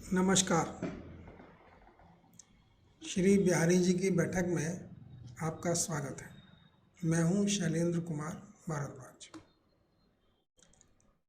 नमस्कार। श्री बिहारी जी की बैठक में आपका स्वागत है। मैं हूं शैलेंद्र कुमार भारद्वाज।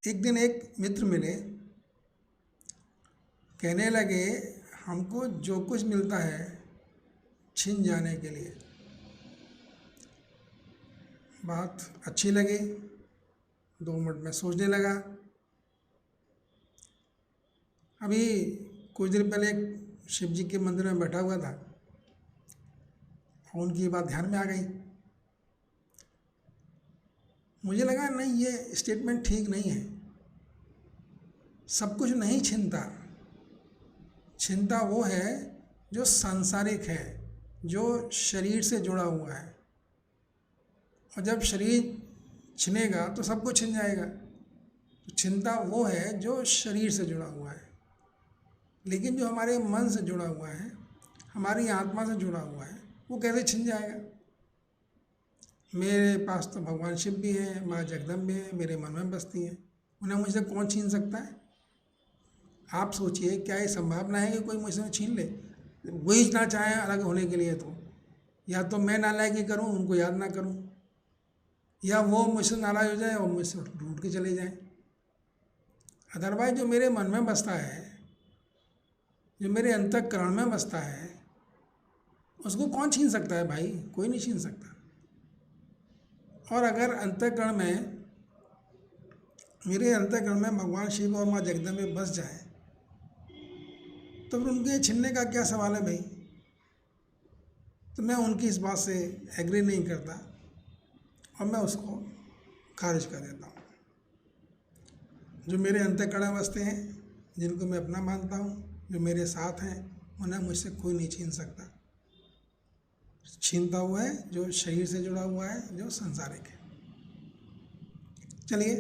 एक दिन एक मित्र मिले, कहने लगे हमको जो कुछ मिलता है छिन जाने के लिए। बात अच्छी लगी, 2 मिनट में सोचने लगा। अभी कुछ देर पहले एक शिव जी के मंदिर में बैठा हुआ था, उनकी बात ध्यान में आ गई। मुझे लगा नहीं, ये स्टेटमेंट ठीक नहीं है। सब कुछ नहीं छिनता। छिनता वो है जो सांसारिक है, जो शरीर से जुड़ा हुआ है। और जब शरीर छिनेगा तो सब कुछ छिन जाएगा। तो छिनता वो है जो शरीर से जुड़ा हुआ है। लेकिन जो हमारे मन से जुड़ा हुआ है, हमारी आत्मा से जुड़ा हुआ है, वो कैसे छिन जाएगा। मेरे पास तो भगवान शिव भी हैं, माँ जगदम्बा भी है, मेरे मन में बसती हैं। उन्हें मुझसे कौन छीन सकता है। आप सोचिए, क्या ये संभावना है कि कोई मुझसे छीन ले। वही ना चाहे अलग होने के लिए, तो या तो मैं नालायकी करूं, उनको याद ना करूं, या वो मुझसे नाराज हो जाए और मुझसे ढूंढ के चले जाएं। अदरवाइज जो मेरे मन में बसता है, जो मेरे अंतःकरण में बसता है, उसको कौन छीन सकता है भाई। कोई नहीं छीन सकता। और अगर अंतःकरण में, मेरे अंतःकरण में भगवान शिव और माँ जगदम्बा बस जाए, तो फिर उनके छीनने का क्या सवाल है भाई। तो मैं उनकी इस बात से एग्री नहीं करता और मैं उसको खारिज कर देता हूँ। जो मेरे अंतःकरण में बसते हैं, जिनको मैं अपना मानता हूँ, जो मेरे साथ हैं, उन्हें मुझसे कोई नहीं छीन सकता। छीनता हुआ है जो शरीर से जुड़ा हुआ है, जो संसारिक है। चलिए,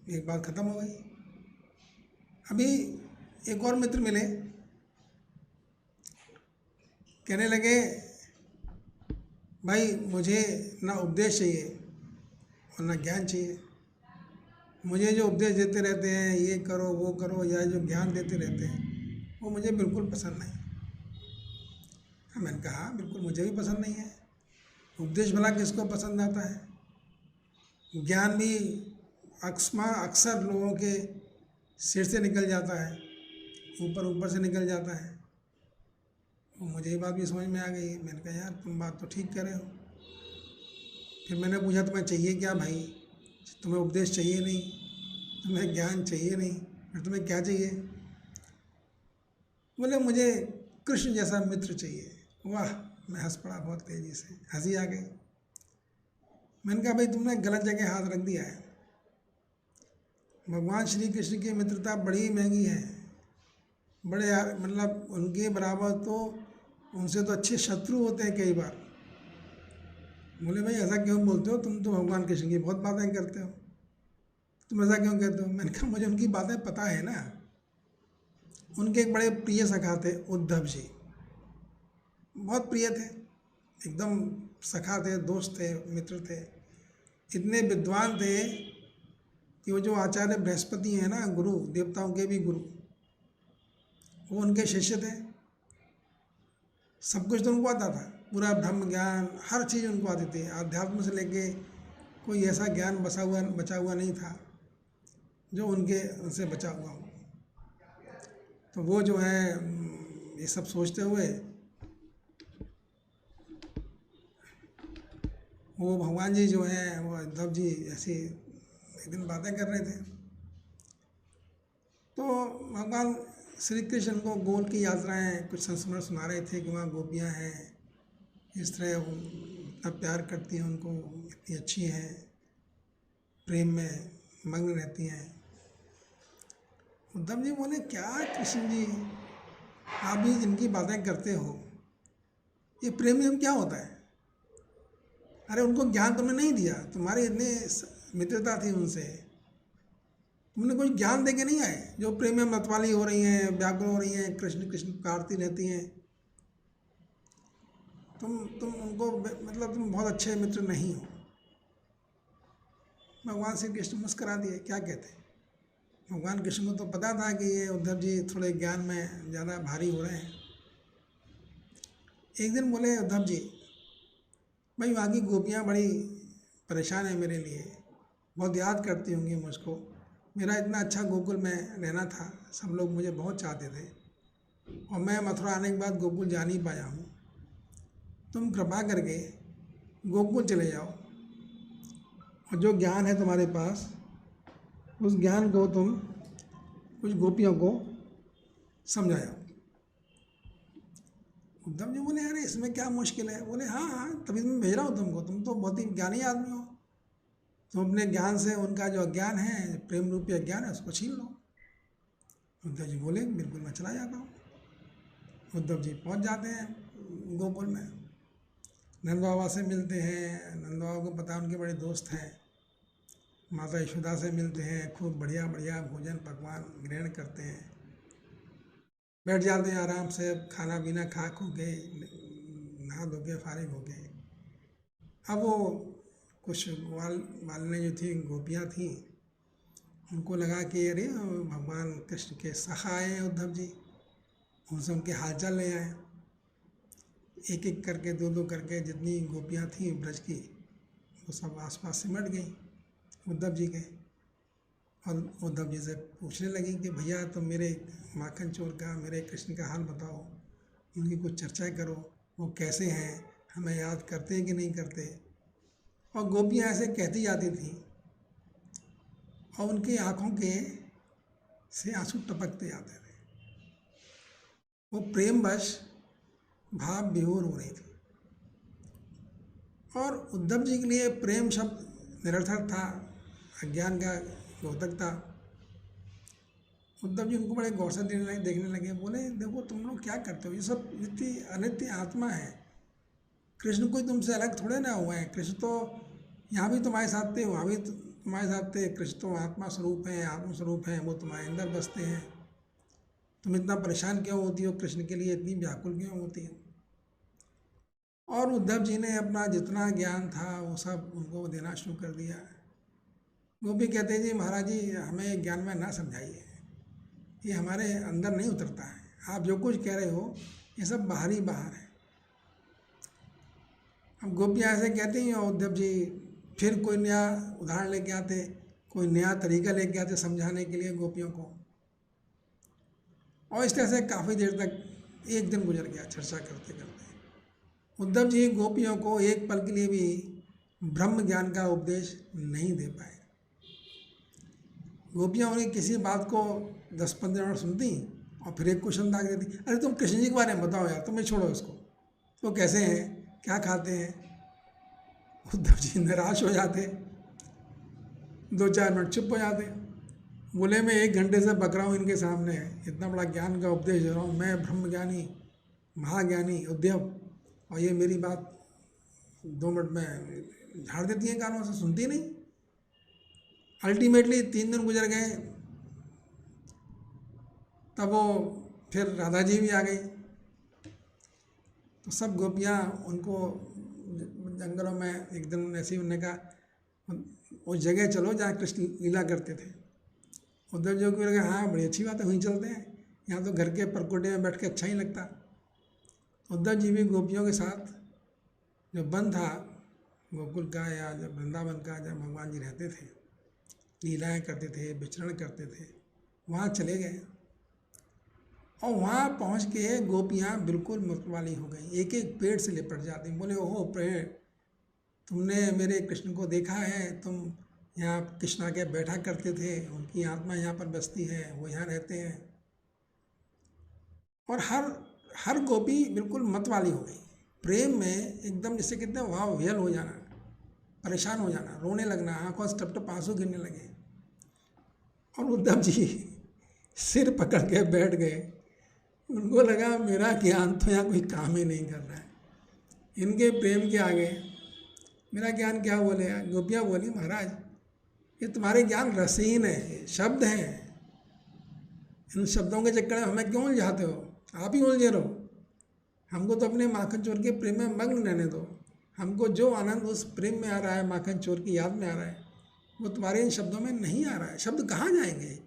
एक बात ख़त्म हो गई। अभी एक और मित्र मिले, कहने लगे भाई मुझे ना उपदेश चाहिए और ना ज्ञान चाहिए। मुझे जो उपदेश देते रहते हैं, ये करो वो करो, या जो ज्ञान देते रहते हैं, वो मुझे बिल्कुल पसंद नहीं। मैंने कहा बिल्कुल मुझे भी पसंद नहीं है। उपदेश भला किसको पसंद आता है। ज्ञान भी अक्सर लोगों के सिर से निकल जाता है, ऊपर ऊपर से निकल जाता है। मुझे ये बात भी समझ में आ गई। मैंने कहा यार तुम बात तो ठीक कर रहे हो। फिर मैंने पूछा तुम्हें चाहिए क्या भाई। तुम्हें उपदेश चाहिए नहीं, तुम्हें ज्ञान चाहिए नहीं, फिर तुम्हें क्या चाहिए। बोले मुझे कृष्ण जैसा मित्र चाहिए। वाह, मैं हंस पड़ा बहुत तेज़ी से, हंसी आ गई। मैंने कहा भाई तुमने गलत जगह हाथ रख दिया है। भगवान श्री कृष्ण की मित्रता बड़ी महंगी है। बड़े मतलब उनके बराबर तो, उनसे तो अच्छे शत्रु होते हैं कई बार। बोले भाई ऐसा क्यों बोलते हो, तुम तो भगवान कृष्ण की बहुत बातें करते हो, तुम ऐसा क्यों कहते हो। मैंने कहा मुझे उनकी बातें पता है ना। उनके एक बड़े प्रिय सखा थे उद्धव जी, बहुत प्रिय थे, एकदम सखा थे, दोस्त थे, मित्र थे। इतने विद्वान थे कि वो जो आचार्य बृहस्पति हैं ना, गुरु, देवताओं के भी गुरु, वो उनके शिष्य थे। सब कुछ तो उनको आता था, पूरा ब्रह्म ज्ञान, हर चीज़ उनको आती थी। आध्यात्म से लेके कोई ऐसा ज्ञान बचा हुआ नहीं था जो उनसे बचा हुआ हो। तो वो जो है ये सब सोचते हुए वो भगवान जी जो हैं, वो उद्धव जी ऐसी एक दिन बातें कर रहे थे। तो भगवान श्री कृष्ण को गोल की यात्राएं कुछ संस्मरण सुना रहे थे कि वहाँ गोपियाँ हैं, इस तरह वो इतना प्यार करती हैं उनको, इतनी अच्छी हैं, प्रेम में मग्न रहती हैं। उद्धव जी बोले क्या कृष्ण जी, आप भी जिनकी बातें करते हो, ये प्रेम में क्या होता है। अरे उनको ज्ञान तुमने नहीं दिया, तुम्हारी इतनी मित्रता थी उनसे, तुमने कोई ज्ञान दे के नहीं आए। जो प्रेम में मतवाली हो रही हैं, व्याकुल हो रही हैं, कृष्ण कृष्ण पुकारती रहती हैं, तुम उनको मतलब तुम बहुत अच्छे मित्र नहीं हो। भगवान श्री कृष्ण मुस्करा दिए, क्या कहते हैं। भगवान कृष्ण को तो पता था कि ये उद्धव जी थोड़े ज्ञान में ज़्यादा भारी हो रहे हैं। एक दिन बोले उद्धव जी, भाई वहाँ की गोपियाँ बड़ी परेशान है मेरे लिए, बहुत याद करती होंगी मुझको। मेरा इतना अच्छा गोकुल में रहना था, सब लोग मुझे बहुत चाहते थे और मैं मथुरा आने के बाद गोकुल जा नहीं पाया हूँ। तुम कृपा करके गोकुल चले जाओ और जो ज्ञान है तुम्हारे पास, उस ज्ञान को तुम कुछ गोपियों को समझाओ। उद्धव जी बोले, अरे इसमें क्या मुश्किल है? बोले, हाँ हाँ, तभी तो मैं भेज रहा हूँ तुमको, तुम तो बहुत ही ज्ञानी आदमी हो, तुम अपने ज्ञान से उनका जो अज्ञान है, प्रेम रूपी अज्ञान है, उसको छीन लो। उद्धव जी बोले, बिल्कुल मैं चला जाता हूँ। उद्धव जी पहुँच जाते हैं गोकुल में, नंद बाबा से मिलते हैं। नंद बाबा को पता उनके बड़े दोस्त हैं, माता यशोदा से मिलते हैं, खूब बढ़िया बढ़िया भोजन पकवान ग्रहण करते हैं, बैठ जाते हैं आराम से, खाना पीना खा खू के नहा धो के फारिग हो गए। अब वो कुछ मालने जो थी गोपियाँ थीं, उनको लगा कि अरे भगवान कृष्ण के सखा आए हैं उद्धव जी, उनसे उनके हालचाल ले आए। एक एक करके, दो दो करके जितनी गोपियाँ थीं ब्रज की, वो सब आसपास सिमट गई उद्धव जी के, और उद्धव जी से पूछने लगी कि भैया तुम मेरे माखन चोर का, मेरे कृष्ण का हाल बताओ, उनकी कुछ चर्चा करो, वो कैसे हैं, हमें याद करते हैं कि नहीं करते। और गोपियाँ ऐसे कहती जाती थीं और उनकी आँखों के से आंसू टपकते जाते थे, वो प्रेमवश भाव विभोर हो रही थी। और उद्धव जी के लिए प्रेम शब्द निरर्थक था, अज्ञान का द्योतक था। उद्धव जी उनको बड़े गौर से देखने लगे। बोले, देखो तुम लोग क्या करते हो, ये सब इतनी अनित्य आत्मा है, कृष्ण कोई तुमसे अलग थोड़े ना हुआ है। कृष्ण तो यहाँ भी तुम्हारे साथ थे, वहाँ भी तुम्हारे साथ थे। कृष्ण तो आत्मा स्वरूप हैं, आत्मस्वरूप हैं, वो तुम्हारे अंदर बसते हैं। तुम इतना परेशान क्यों होती हो, कृष्ण के लिए इतनी व्याकुल क्यों होती हो? और उद्धव जी ने अपना जितना ज्ञान था वो सब उनको देना शुरू कर दिया। वो भी कहते हैं, जी महाराज जी हमें ज्ञान में ना समझाइए, ये हमारे अंदर नहीं उतरता है, आप जो कुछ कह रहे हो ये सब बाहर है। अब गोपियाँ ऐसे कहती हैं और उद्धव जी फिर कोई नया उदाहरण लेके आते, कोई नया तरीका लेके आते समझाने के लिए गोपियों को। और इस तरह से काफ़ी देर तक एक दिन गुजर गया चर्चा करते करते। उद्धव जी गोपियों को एक पल के लिए भी ब्रह्म ज्ञान का उपदेश नहीं दे पाए। गोपियाँ उन्हें किसी बात को 10-15 मिनट सुनती और फिर एक क्वेश्चन दाग देती, अरे तुम कृष्ण जी के बारे में बताओ यार, तुम्हें छोड़ो इसको, वो कैसे हैं, क्या खाते हैं। उद्धव जी निराश हो जाते, 2-4 मिनट चुप हो जाते। बोले, मैं 1 घंटे से बक रहा हूँ इनके सामने, इतना बड़ा ज्ञान का उपदेश दे रहा हूँ, मैं ब्रह्मज्ञानी महाज्ञानी उद्धव, और ये मेरी बात 2 मिनट में झाड़ देती हैं कानों से, सुनती नहीं। अल्टीमेटली 3 दिन गुजर गए, तब वो फिर राधा जी भी आ गई। तो सब गोपियाँ उनको जंगलों में एक दिन ऐसे ही उन्होंने कहा, उस जगह चलो जहाँ कृष्ण लीला करते थे। उद्धव जी को लगा, हाँ बड़ी अच्छी बात है, वहीं चलते हैं, यहाँ तो घर के परकोटे में बैठ के अच्छा ही लगता। उद्धव जी भी गोपियों के साथ जो वन था गोकुल का या जब वृंदावन का, जब भगवान जी रहते थे, लीलाएँ करते थे, विचरण करते थे, वहाँ चले गए। और वहाँ पहुँच के गोपियाँ बिल्कुल मतवाली हो गई, एक एक पेड़ से लिपट जाती। बोले, ओहो पेड़, तुमने मेरे कृष्ण को देखा है, तुम यहाँ कृष्णा के बैठा करते थे, उनकी आत्मा यहाँ पर बसती है, वो यहाँ रहते हैं। और हर गोपी बिल्कुल मतवाली हो गई, प्रेम में एकदम, जिसे कहते हैं वाह विहल हो जाना, परेशान हो जाना, रोने लगना, आंखों से टप टप आंसू गिरने लगे। और उद्धव जी सिर पकड़ के बैठ गए। उनको लगा मेरा ज्ञान तो यहाँ कोई काम ही नहीं कर रहा है, इनके प्रेम के आगे मेरा ज्ञान क्या बोले। गोपियाँ बोली, महाराज ये तुम्हारे ज्ञान रसहीन है, शब्द हैं, इन शब्दों के चक्कर में हमें क्यों उलझाते हो, आप ही उलझे रहो, हमको तो अपने माखन चोर के प्रेम में मग्न रहने दो। हमको जो आनंद उस प्रेम में आ रहा है, माखन चोर की याद में आ रहा है, वो तुम्हारे इन शब्दों में नहीं आ रहा है। शब्द कहाँ जाएंगे,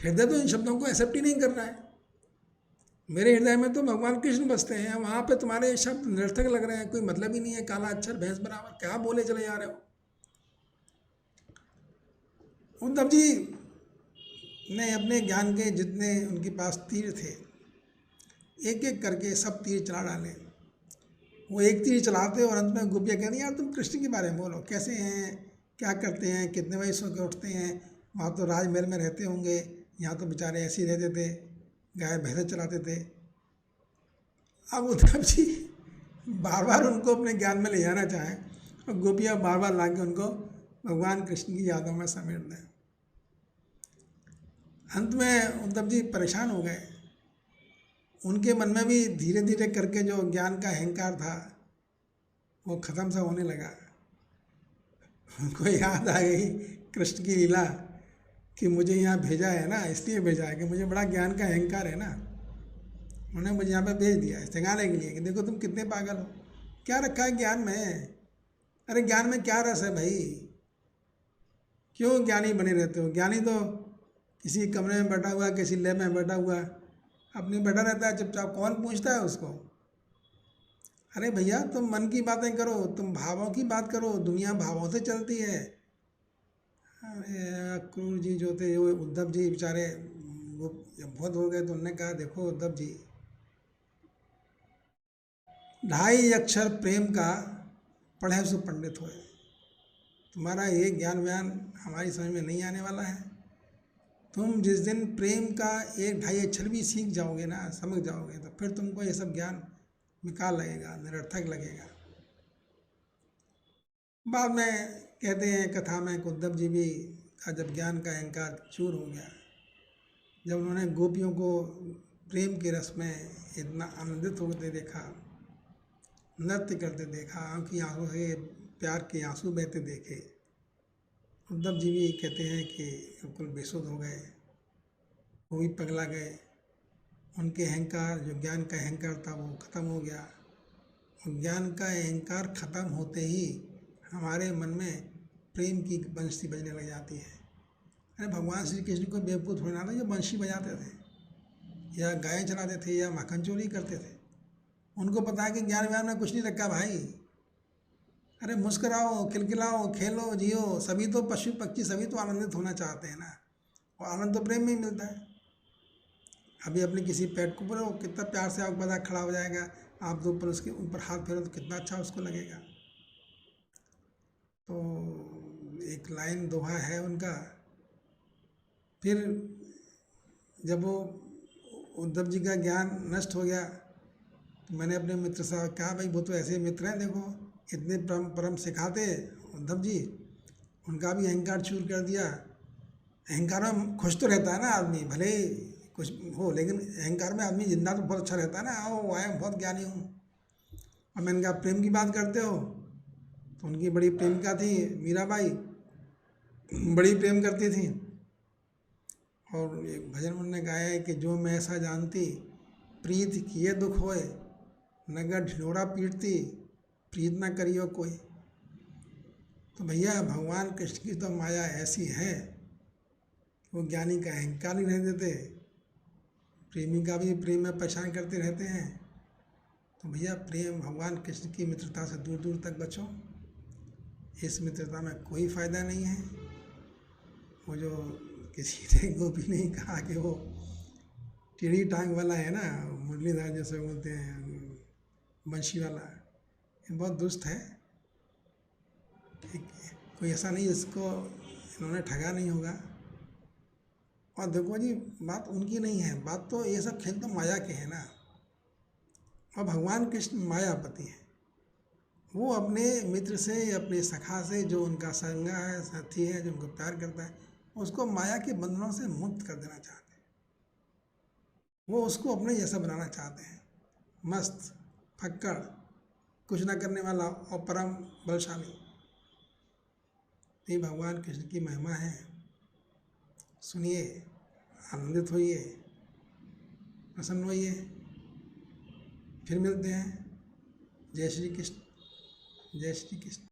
हृदय तो इन शब्दों को एक्सेप्ट ही नहीं कर रहा है। मेरे हृदय में तो भगवान कृष्ण बसते हैं, वहाँ पे तुम्हारे शब्द निरर्थक लग रहे हैं, कोई मतलब ही नहीं है, काला अक्षर भैंस बराबर, क्या बोले चले जा रहे हो। उद्धव जी ने अपने ज्ञान के जितने उनके पास तीर थे, एक एक करके सब तीर चला डाले। वो एक तीर चलाते और अंत में गोपियाँ कहती यार तुम कृष्ण के बारे में बोलो, कैसे हैं, क्या करते हैं, कितने बजे सो के उठते हैं, वहाँ तो राजमहल में रहते होंगे, यहाँ तो बेचारे ऐसे ही रहते थे, गाय भैंसे चलाते थे। अब उद्धव जी बार बार उनको अपने ज्ञान में ले जाना चाहें और गोपियाँ बार बार ला के उनको भगवान कृष्ण की यादों में समेट दें। अंत में उद्धव जी परेशान हो गए। उनके मन में भी धीरे धीरे करके जो ज्ञान का अहंकार था वो ख़त्म सा होने लगा। उनको याद आ गई कृष्ण की लीला कि मुझे यहाँ भेजा है ना, इसलिए भेजा है कि मुझे बड़ा ज्ञान का अहंकार है ना, उन्होंने मुझे यहाँ पे भेज दिया है सिखाने के लिए कि देखो तुम कितने पागल हो, क्या रखा है ज्ञान में। अरे ज्ञान में क्या रस है भाई, क्यों ज्ञानी बने रहते हो। ज्ञानी तो किसी कमरे में बैठा हुआ, किसी लैब में बैठा हुआ अपनी बैठा रहता है चुपचाप, कौन पूछता है उसको। अरे भैया तुम मन की बातें करो, तुम भावों की बात करो, दुनिया भावों से चलती है। अरे क्रूर जी जो थे, वो उद्धव जी बेचारे वो बहुत हो गए, तो उन्होंने कहा देखो उद्धव जी, 2.5 अक्षर प्रेम का पढ़े सो पंडित होए। तुम्हारा ये ज्ञान व्यान हमारी समझ में नहीं आने वाला है। तुम जिस दिन प्रेम का 1-2.5 अक्षर भी सीख जाओगे ना, समझ जाओगे, तो फिर तुमको ये सब ज्ञान बेकार लगेगा, निरर्थक लगेगा। बाद में कहते हैं कथा में कि उद्धव जी भी का जब ज्ञान का अहंकार चूर हो गया, जब उन्होंने गोपियों को प्रेम के रस में इतना आनंदित होते देखा, नृत्य करते देखा, आँखी आंसू से प्यार के आंसू बहते देखे, उद्धव जी भी कहते हैं कि बिल्कुल बेसुध हो गए, वो भी पगला गए। उनके अहंकार, जो ज्ञान का अहंकार था वो ख़त्म हो गया। और ज्ञान का अहंकार ख़त्म होते ही हमारे मन में प्रेम की बंशी बजने लग जाती है। अरे भगवान श्री कृष्ण को बेवकूफ़ थोड़ी ना था जो बंशी बजाते थे या गायें चलाते थे या माखन चोरी करते थे। उनको पता है कि ज्ञान व्यान में कुछ नहीं रखा भाई। अरे मुस्कराओ, खिलखिलाओ, खेलो, जियो, सभी तो पशु पक्षी सभी तो आनंदित होना चाहते हैं ना, और आनंद तो प्रेम में ही मिलता है। अभी अपने किसी पेट को बोलो कितना प्यार से आपके पास खड़ा हो जाएगा, आप तो ऊपर उसके ऊपर हाथ फेरो तो कितना अच्छा उसको लगेगा। तो एक लाइन दोहा है उनका। फिर जब वो उद्धव जी का ज्ञान नष्ट हो गया तो मैंने अपने मित्र साहब कहा भाई वो तो ऐसे मित्र हैं, देखो इतने परम परम सिखाते उद्धव जी, उनका भी अहंकार चूर कर दिया। अहंकार में खुश तो रहता है ना आदमी, भले ही कुछ हो, लेकिन अहंकार में आदमी जिंदा तो बहुत अच्छा रहता है ना। आओ आया बहुत ज्ञानी हूँ। और मैंने कहा प्रेम की बात करते हो, तो उनकी बड़ी प्रेमिका थी मीराबाई, बड़ी प्रेम करती थी। और एक भजन उन्होंने गाया है कि जो मैं ऐसा जानती, प्रीत किए दुख होए, नगर ढिढोरा पीटती, प्रीत ना करियो कोई। तो भैया भगवान कृष्ण की तो माया ऐसी है, वो ज्ञानी का अहंकार नहीं रहने देते, प्रेमी का भी प्रेम में परेशान करते रहते हैं। तो भैया प्रेम भगवान कृष्ण की मित्रता से दूर दूर तक बचो। इस मित्रता में कोई फ़ायदा नहीं है। वो जो किसी ने गोपी ने कहा कि वो टेढ़ी टांग वाला है ना, मुरलीधर जैसे बोलते हैं बंशी वाला, ये बहुत दुष्ट है। कोई ऐसा नहीं जिसको इन्होंने ठगा नहीं होगा। और देखो जी बात उनकी नहीं है, बात तो ये सब खेल तो माया के हैं ना। और भगवान कृष्ण मायापति हैं, वो अपने मित्र से, अपने सखा से, जो उनका संगा है, साथी है, जो उनको प्यार करता है, उसको माया के बंधनों से मुक्त कर देना चाहते हैं। वो उसको अपने जैसा बनाना चाहते हैं, मस्त, फक्कड़, कुछ ना करने वाला और परम बलशाली। ये भगवान कृष्ण की महिमा है। सुनिए, आनंदित होइए, प्रसन्न होइए। फिर मिलते हैं। जय श्री कृष्ण, जय श्री कृष्ण।